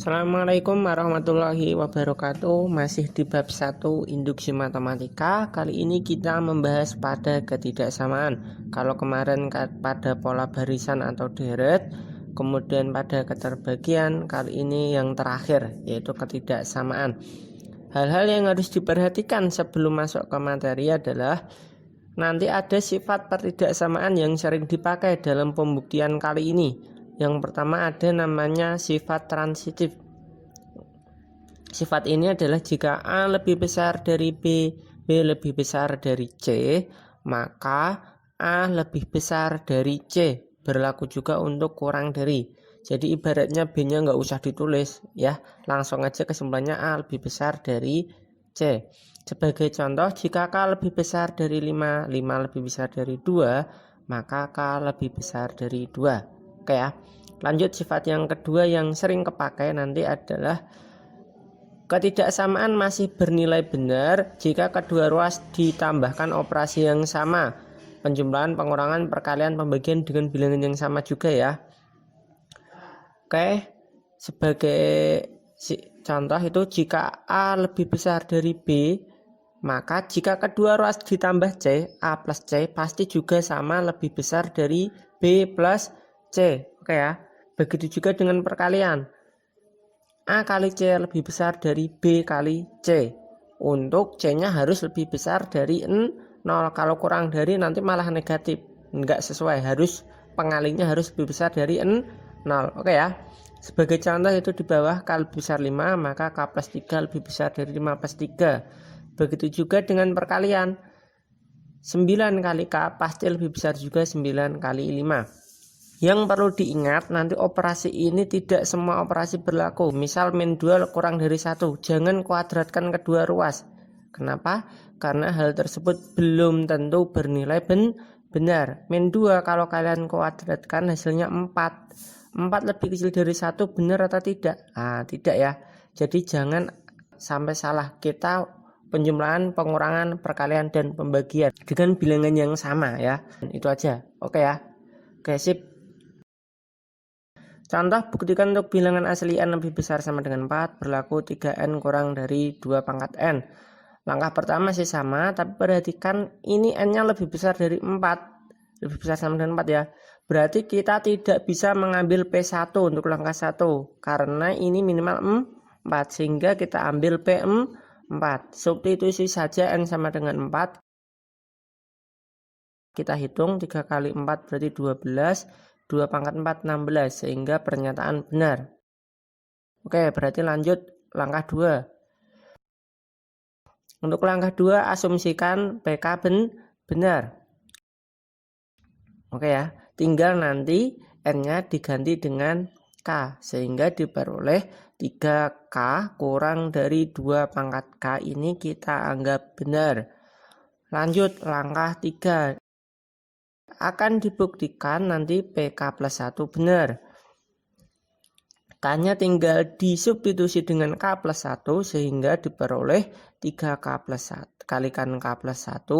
Assalamualaikum warahmatullahi wabarakatuh. Masih di bab 1 induksi matematika. Kali ini kita membahas pada ketidaksamaan. Kalau kemarin pada pola barisan atau deret, kemudian pada keterbagian, kali ini yang terakhir yaitu ketidaksamaan. Hal-hal yang harus diperhatikan sebelum masuk ke materi adalah nanti ada sifat ketidaksamaan yang sering dipakai dalam pembuktian kali ini. Yang pertama ada namanya sifat transitif. Sifat ini adalah jika A lebih besar dari B, B lebih besar dari C, maka A lebih besar dari C. Berlaku juga untuk kurang dari. Jadi ibaratnya B-nya nggak usah ditulis ya, langsung aja kesimpulannya A lebih besar dari C. Sebagai contoh, jika K lebih besar dari 5, 5 lebih besar dari 2, maka K lebih besar dari 2. Oke ya. Lanjut, sifat yang kedua yang sering kepakai nanti adalah ketidaksamaan masih bernilai benar jika kedua ruas ditambahkan operasi yang sama. Penjumlahan, pengurangan, perkalian, pembagian dengan bilangan yang sama juga ya. Oke, sebagai contoh itu jika A lebih besar dari B, maka jika kedua ruas ditambah C, A plus C pasti juga sama lebih besar dari B plus C. Oke ya. Begitu juga dengan perkalian. A kali C lebih besar dari B kali C. Untuk C-nya harus lebih besar dari 0. Kalau kurang dari nanti malah negatif. Enggak sesuai. Pengalinya harus lebih besar dari 0. Oke ya. Sebagai contoh itu di bawah, K lebih besar 5, maka K plus 3 lebih besar dari 5 plus 3. Begitu juga dengan perkalian. 9 kali K pasti lebih besar juga 9 kali 5. Yang perlu diingat, nanti operasi ini tidak semua operasi berlaku. Misal min 2 kurang dari 1, jangan kuadratkan kedua ruas. Kenapa? Karena hal tersebut belum tentu bernilai benar. Min 2 kalau kalian kuadratkan hasilnya 4. 4 lebih kecil dari 1, benar atau tidak? Tidak ya. Jadi jangan sampai salah. Kita penjumlahan, pengurangan, perkalian, dan pembagian dengan bilangan yang sama ya. Itu aja. Oke ya. Oke, sip. Contoh, buktikan untuk bilangan asli n lebih besar sama dengan 4, berlaku 3n kurang dari 2 pangkat n. Langkah pertama masih sama, tapi perhatikan ini n-nya lebih besar dari 4. Lebih besar sama dengan 4 ya. Berarti kita tidak bisa mengambil P1 untuk langkah 1. Karena ini minimal 4. Sehingga kita ambil P4. Substitusi saja n sama dengan 4. Kita hitung 3 kali 4 berarti 12. 2 pangkat 4 16, sehingga pernyataan benar. Oke, berarti lanjut langkah 2. Untuk langkah 2 asumsikan PK benar. Oke ya, tinggal nanti N-nya diganti dengan K, sehingga diperoleh 3K kurang dari 2 pangkat K ini kita anggap benar. Lanjut langkah 3. Akan dibuktikan nanti PK plus 1 benar. K-nya tinggal disubstitusi dengan K plus 1 sehingga diperoleh 3K plus 1 kalikan K plus 1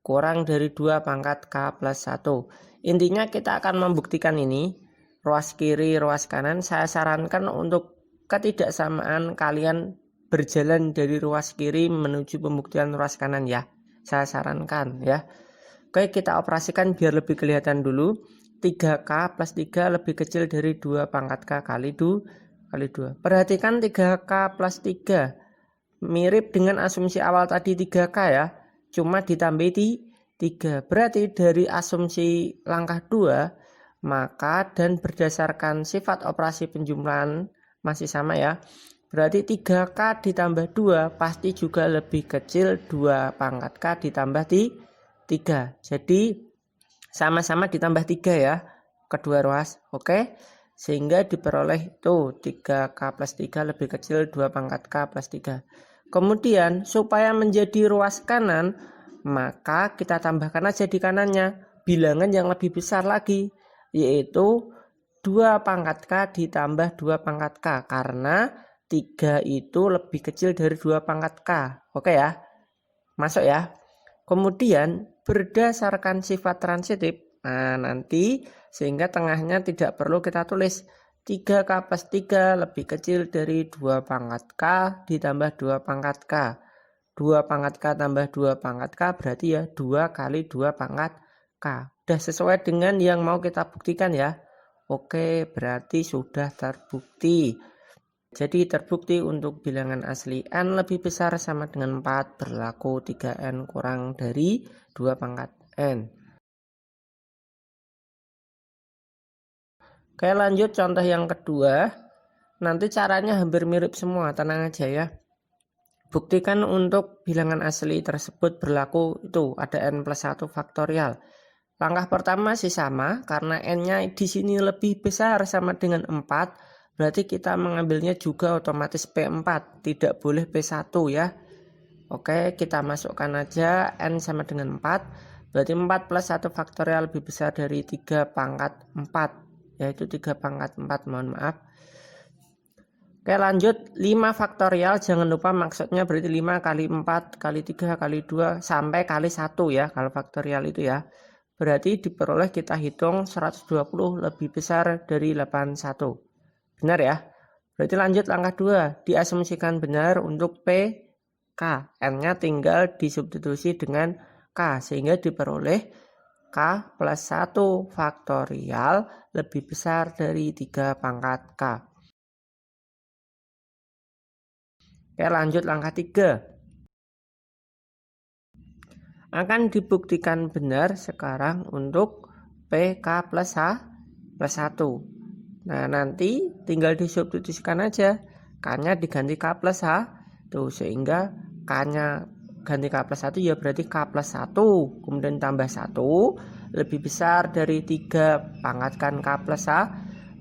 kurang dari 2 pangkat K plus 1. Intinya kita akan membuktikan ini. Ruas kiri, ruas kanan. Saya sarankan untuk ketidaksamaan kalian berjalan dari ruas kiri menuju pembuktian ruas kanan ya. Saya sarankan ya. Oke, kita operasikan biar lebih kelihatan dulu. 3K plus 3 lebih kecil dari 2 pangkat K kali 2. Perhatikan 3K plus 3. Mirip dengan asumsi awal tadi 3K ya. Cuma ditambahi 3. Berarti dari asumsi langkah 2, maka dan berdasarkan sifat operasi penjumlahan masih sama ya. Berarti 3K ditambah 2 pasti juga lebih kecil 2 pangkat K ditambah 3. Jadi sama-sama ditambah 3 ya kedua ruas. Oke. Sehingga diperoleh itu 3K plus 3 lebih kecil 2 pangkat K plus 3. Kemudian supaya menjadi ruas kanan, maka kita tambahkan aja di kanannya bilangan yang lebih besar lagi, yaitu 2 pangkat K ditambah 2 pangkat K. Karena 3 itu lebih kecil dari 2 pangkat K. Oke ya. Masuk ya. Kemudian berdasarkan sifat transitif, nanti sehingga tengahnya tidak perlu kita tulis. 3K plus 3 lebih kecil dari 2 pangkat K ditambah 2 pangkat K. 2 pangkat K tambah 2 pangkat K berarti ya 2 kali 2 pangkat K. Udah sesuai dengan yang mau kita buktikan ya. Oke, berarti sudah terbukti. Jadi terbukti untuk bilangan asli N lebih besar sama dengan 4 berlaku 3N kurang dari 2 pangkat N. Oke, lanjut contoh yang kedua. Nanti caranya hampir mirip semua, tenang aja ya. Buktikan untuk bilangan asli tersebut berlaku itu ada N plus 1 faktorial. Langkah pertama sih sama, karena N-nya di sini lebih besar sama dengan 4, berarti kita mengambilnya juga otomatis P4, tidak boleh P1 ya. Oke, kita masukkan aja N sama dengan 4, berarti 4 plus 1 faktorial lebih besar dari 3 pangkat 4, yaitu 3 pangkat 4, mohon maaf. Oke, lanjut 5 faktorial, jangan lupa maksudnya berarti 5 kali 4 kali 3 kali 2 sampai kali 1 ya, kalau faktorial itu ya. Berarti diperoleh kita hitung 120 lebih besar dari 81. Benar ya? Berarti lanjut langkah 2. Diasumsikan benar untuk PK. N-nya tinggal disubstitusi dengan K. Sehingga diperoleh K plus 1 faktorial lebih besar dari 3 pangkat K. Oke, lanjut langkah 3. Akan dibuktikan benar sekarang untuk PK plus H plus 1. Nah, nanti tinggal disubstitusikan aja. K-nya diganti K plus H. Tuh, sehingga K-nya ganti K plus 1 ya berarti K plus 1. Kemudian tambah 1 lebih besar dari 3 pangkatkan K plus H.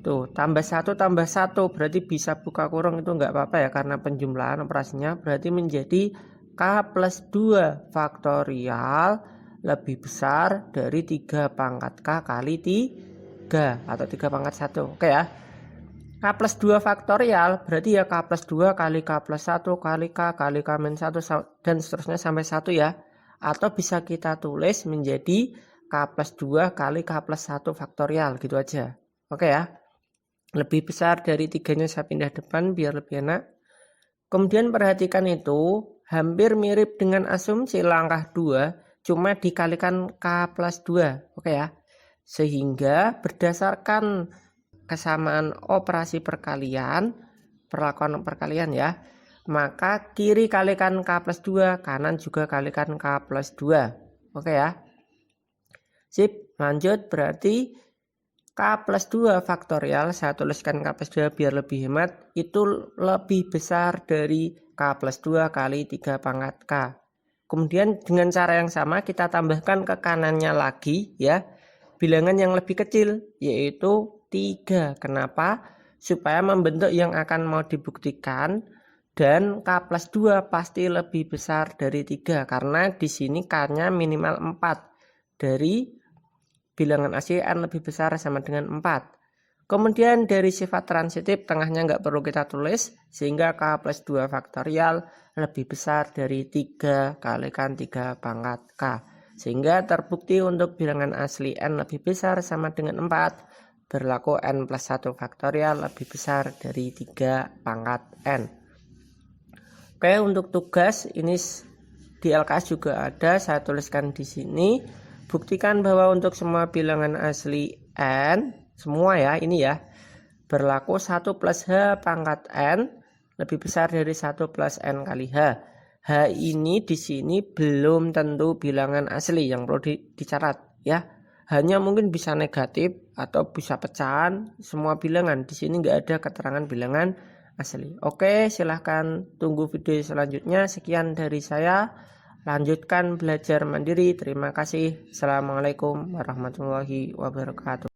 Tuh, tambah 1 tambah 1 berarti bisa buka kurung, itu enggak apa-apa ya karena penjumlahan operasinya. Berarti menjadi K plus 2 faktorial lebih besar dari 3 pangkat K kali 3 atau 3 pangkat 1. Oke ya. K plus 2 faktorial berarti ya K plus 2 kali K plus 1 kali K kali K min 1 dan seterusnya sampai 1 ya. Atau bisa kita tulis menjadi K plus 2 kali K plus 1 faktorial gitu aja. Oke ya. Lebih besar dari 3-nya saya pindah depan biar lebih enak. Kemudian perhatikan itu hampir mirip dengan asumsi langkah 2, cuma dikalikan K plus 2, oke ya. Sehingga berdasarkan kesamaan operasi perkalian, perlakuan perkalian ya, maka kiri kalikan K plus 2, kanan juga kalikan K plus 2, oke ya. Sip, lanjut berarti K plus 2 faktorial, saya tuliskan K plus 2 biar lebih hemat, itu lebih besar dari K plus 2 kali 3 pangkat K. Kemudian dengan cara yang sama kita tambahkan ke kanannya lagi ya, bilangan yang lebih kecil yaitu 3. Kenapa? Supaya membentuk yang akan mau dibuktikan, dan K plus 2 pasti lebih besar dari 3 karena di sini K-nya minimal 4 dari bilangan asli N lebih besar sama dengan 4. Kemudian dari sifat transitif tengahnya nggak perlu kita tulis, sehingga K plus 2 faktorial lebih besar dari 3 kalikan 3 pangkat K. Sehingga terbukti untuk bilangan asli N lebih besar sama dengan 4, berlaku N plus 1 faktorial lebih besar dari 3 pangkat N. Oke, untuk tugas ini di LKS juga ada, saya tuliskan di sini. Buktikan bahwa untuk semua bilangan asli N, semua ya, ini ya, berlaku 1 plus H pangkat N lebih besar dari 1 plus N kali H. H ini di sini belum tentu bilangan asli, yang perlu dicatat ya. Hanya mungkin bisa negatif atau bisa pecahan, semua bilangan. Di sini nggak ada keterangan bilangan asli. Oke, silahkan tunggu video selanjutnya. Sekian dari saya. Lanjutkan belajar mandiri. Terima kasih. Assalamualaikum warahmatullahi wabarakatuh.